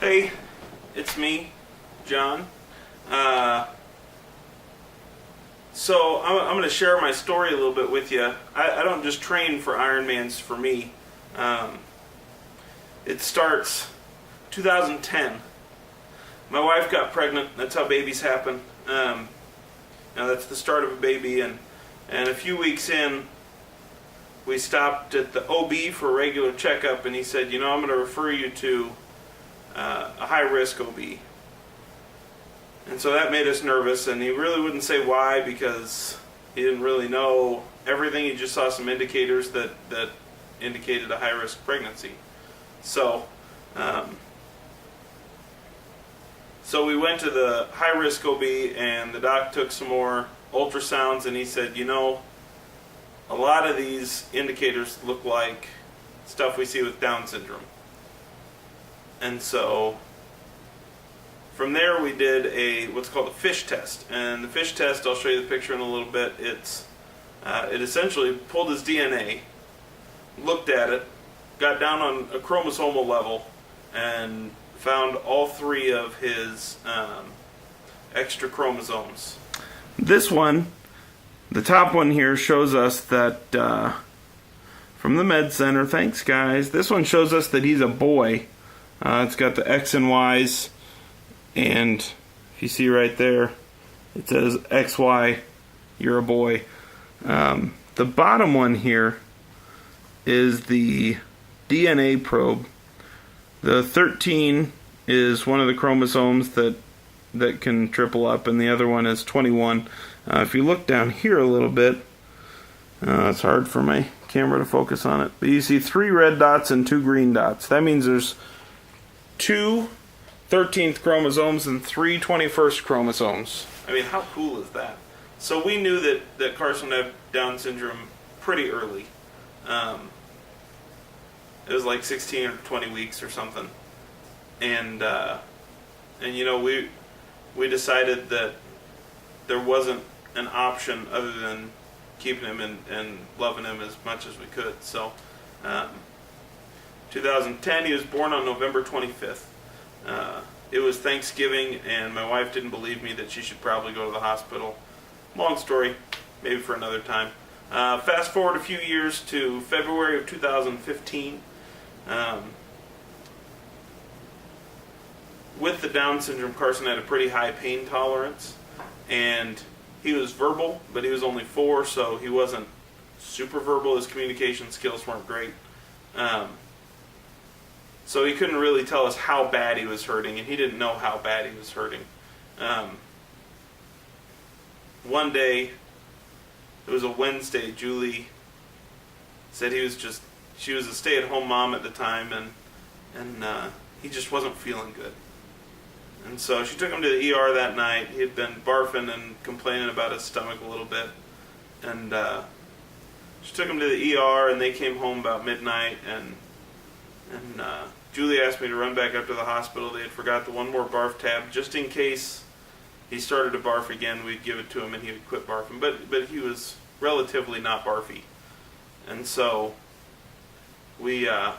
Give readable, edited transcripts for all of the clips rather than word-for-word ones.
Hey, it's me, John. So I'm going to share my story a little bit with you. I don't just train for Ironmans for me. It starts 2010. My wife got pregnant. That's how babies happen. Now that's the start of a baby, and a few weeks in, we stopped at the OB for a regular checkup, and he said, I'm going to refer you to a high-risk OB. And so that made us nervous, and he really wouldn't say why because he didn't really know everything. He just saw some indicators that indicated a high-risk pregnancy. So we went to the high-risk OB, and the doc took some more ultrasounds, and he said, a lot of these indicators look like stuff we see with Down syndrome. And so from there we did what's called a fish test. And the fish test, I'll show you the picture in a little bit. It essentially pulled his DNA, looked at it, got down on a chromosomal level, and found all three of his extra chromosomes. This one, the top one here, shows us that from the med center, thanks guys, this one shows us that he's a boy. It's got the X and Y's, and if you see right there, it says XY, you're a boy. The bottom one here is the DNA probe. The 13 is one of the chromosomes that can triple up, and the other one is 21. If you look down here a little bit, it's hard for my camera to focus on it, but you see 3 red dots and 2 green dots. That means there's 2 13th chromosomes and 3 21st chromosomes. I mean, how cool is that? So we knew that Carson had Down syndrome pretty early. It was like 16 or 20 weeks or something. And we decided that there wasn't an option other than keeping him and loving him as much as we could. So 2010, he was born on November 25th. It was Thanksgiving, and my wife didn't believe me that she should probably go to the hospital. Long story, maybe for another time. Fast forward a few years to February of 2015. With the Down syndrome, Carson had a pretty high pain tolerance, and he was verbal, but he was only 4, so he wasn't super verbal. His communication skills weren't great. So he couldn't really tell us how bad he was hurting, and he didn't know how bad he was hurting. One day, it was a Wednesday, Julie said she was a stay-at-home mom at the time, and he just wasn't feeling good. And so she took him to the ER that night. He had been barfing and complaining about his stomach a little bit. And she took him to the ER, and they came home about midnight, and Julie asked me to run back up to the hospital. They had forgot the one more barf tab. Just in case he started to barf again, we'd give it to him and he would quit barfing. But he was relatively not barfy. And so I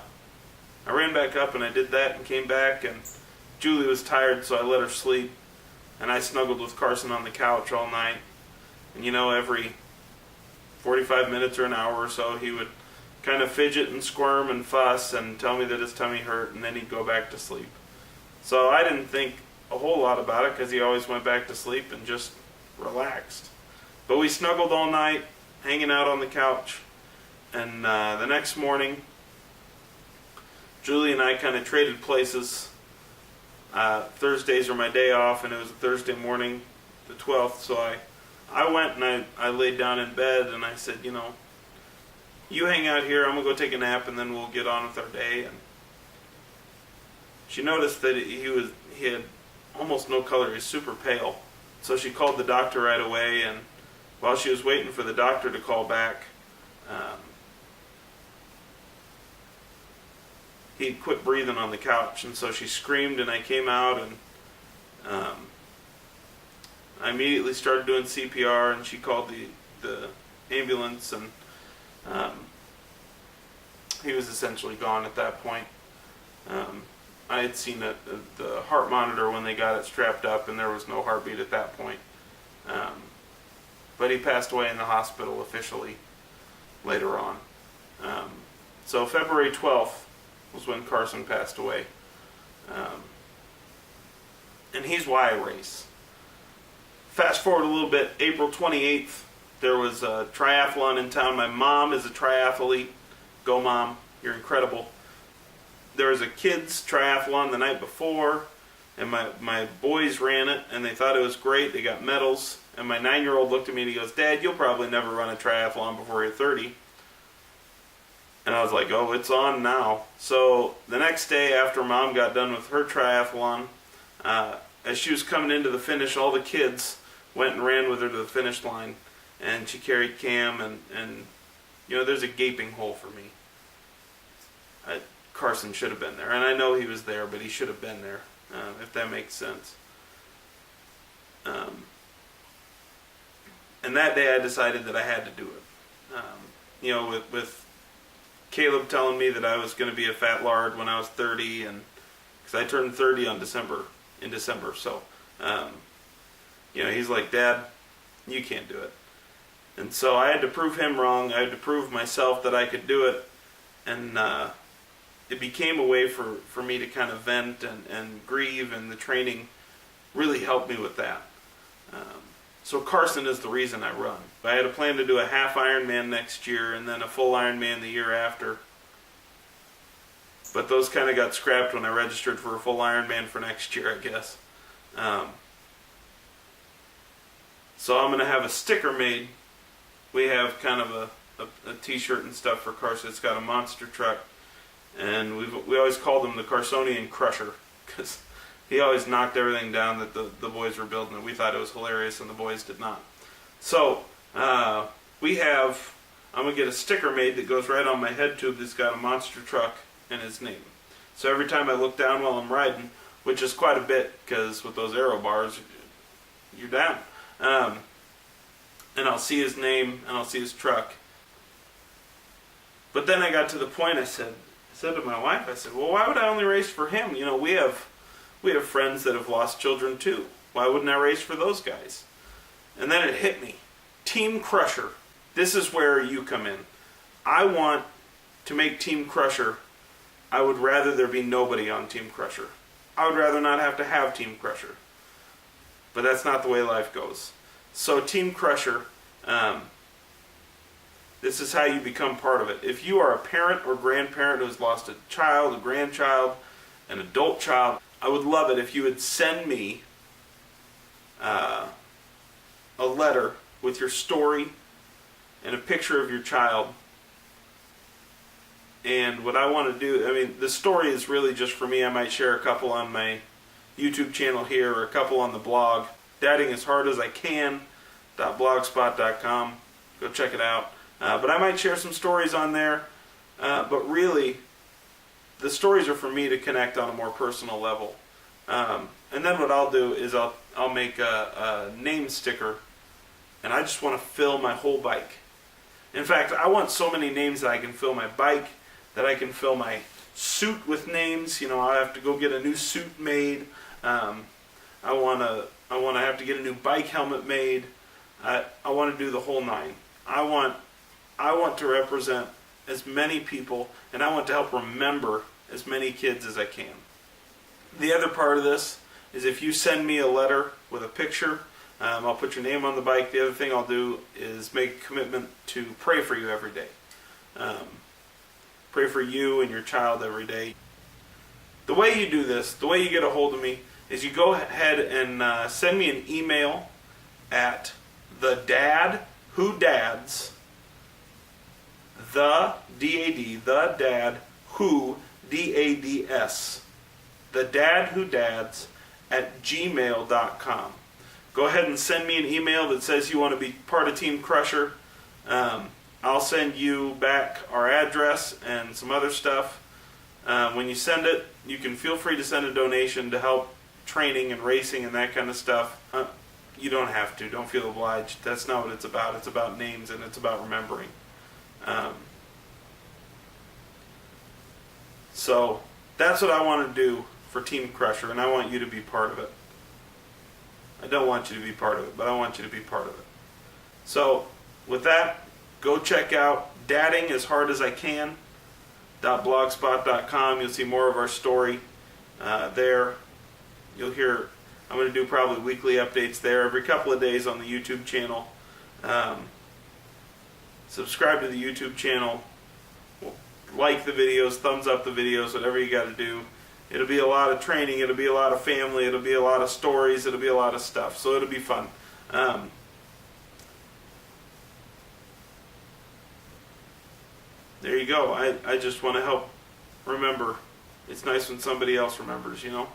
ran back up and I did that and came back, and Julie was tired, so I let her sleep. And I snuggled with Carson on the couch all night. And every 45 minutes or an hour or so, he would kind of fidget and squirm and fuss and tell me that his tummy hurt, and then he'd go back to sleep. So I didn't think a whole lot about it because he always went back to sleep and just relaxed. But we snuggled all night, hanging out on the couch, and the next morning, Julie and I kind of traded places. Thursdays are my day off, and it was a Thursday morning, the 12th, so I went and I laid down in bed, and I said, you hang out here, I'm going to go take a nap, and then we'll get on with our day. And she noticed that he had almost no color. He was super pale. So she called the doctor right away, and while she was waiting for the doctor to call back, he quit breathing on the couch. And so she screamed, and I came out, and I immediately started doing CPR, and she called the ambulance, and he was essentially gone at that point. I had seen the heart monitor when they got it strapped up, and there was no heartbeat at that point. But he passed away in the hospital officially later on. So February 12th was when Carson passed away. And he's why I race. Fast forward a little bit, April 28th, there was a triathlon in town. My mom is a triathlete. Go Mom, you're incredible. There was a kids triathlon the night before, and my boys ran it, and they thought it was great. They got medals, and my 9-year-old looked at me and he goes, "Dad, you'll probably never run a triathlon before you're 30. And I was like, oh, it's on now. So the next day after Mom got done with her triathlon, as she was coming into the finish, all the kids went and ran with her to the finish line, and she carried Cam, and you know, there's a gaping hole for me. Carson should have been there, and I know he was there, but he should have been there, if that makes sense. And that day I decided that I had to do it. You know, with Caleb telling me that I was going to be a fat lard when I was 30, and because I turned 30 in December, so you know, he's like, "Dad, you can't do it." And so I had to prove him wrong. I had to prove myself that I could do it, and it became a way for me to kind of vent and grieve, and the training really helped me with that. So Carson is the reason I run. I had a plan to do a half Ironman next year and then a full Ironman the year after. But those kind of got scrapped when I registered for a full Ironman for next year, I guess. So I'm going to have a sticker made. We have kind of a t-shirt and stuff for Carson. It's got a monster truck. And we always called him the Carsonian Crusher, because he always knocked everything down that the boys were building, and we thought it was hilarious, and the boys did not. So I'm going to get a sticker made that goes right on my head tube that's got a monster truck and his name. So every time I look down while I'm riding, which is quite a bit, because with those aero bars, you're down. And I'll see his name, and I'll see his truck. But then I got to the point, I said to my wife, I said, well, why would I only race for him? You know, we have friends that have lost children too. Why wouldn't I race for those guys? And then it hit me. Team Crusher. This is where you come in. I want to make Team Crusher. I would rather there be nobody on Team Crusher. I would rather not have to have Team Crusher. But that's not the way life goes. So Team Crusher, this is how you become part of it. If you are a parent or grandparent who has lost a child, a grandchild, an adult child, I would love it if you would send me a letter with your story and a picture of your child. And what I want to do, I mean, the story is really just for me. I might share a couple on my YouTube channel here or a couple on the blog. daddingashardasacan.blogspot.com. Go check it out. But I might share some stories on there. But really, the stories are for me to connect on a more personal level. And then what I'll do is I'll make a name sticker, and I just want to fill my whole bike. In fact, I want so many names that I can fill my bike, that I can fill my suit with names. You know, I have to go get a new suit made. I want to have to get a new bike helmet made. I want to do the whole nine. I want to represent as many people, and I want to help remember as many kids as I can. The other part of this is if you send me a letter with a picture, I'll put your name on the bike. The other thing I'll do is make a commitment to pray for you every day. Pray for you and your child every day. The way you do this, the way you get a hold of me, is you go ahead and send me an email at thedadwhodads, thedadwhodads @gmail.com. Go ahead and send me an email that says you want to be part of Team Crusher. I'll send you back our address and some other stuff. When you send it, you can feel free to send a donation to help training and racing and that kind of stuff. You don't have to. Don't feel obliged. That's not what it's about. It's about names, and it's about remembering. So that's what I want to do for Team Crusher, and I want you to be part of it. I don't want you to be part of it, but I want you to be part of it. So, with that, go check out Dadding as Hard as I Can .blogspot.com. You'll see more of our story there. You'll hear, I'm going to do probably weekly updates there every couple of days on the YouTube channel. Subscribe to the YouTube channel. Like the videos, thumbs up the videos, whatever you got to do. It'll be a lot of training, it'll be a lot of family, it'll be a lot of stories, it'll be a lot of stuff. So it'll be fun. There you go. I just want to help remember. It's nice when somebody else remembers, you know.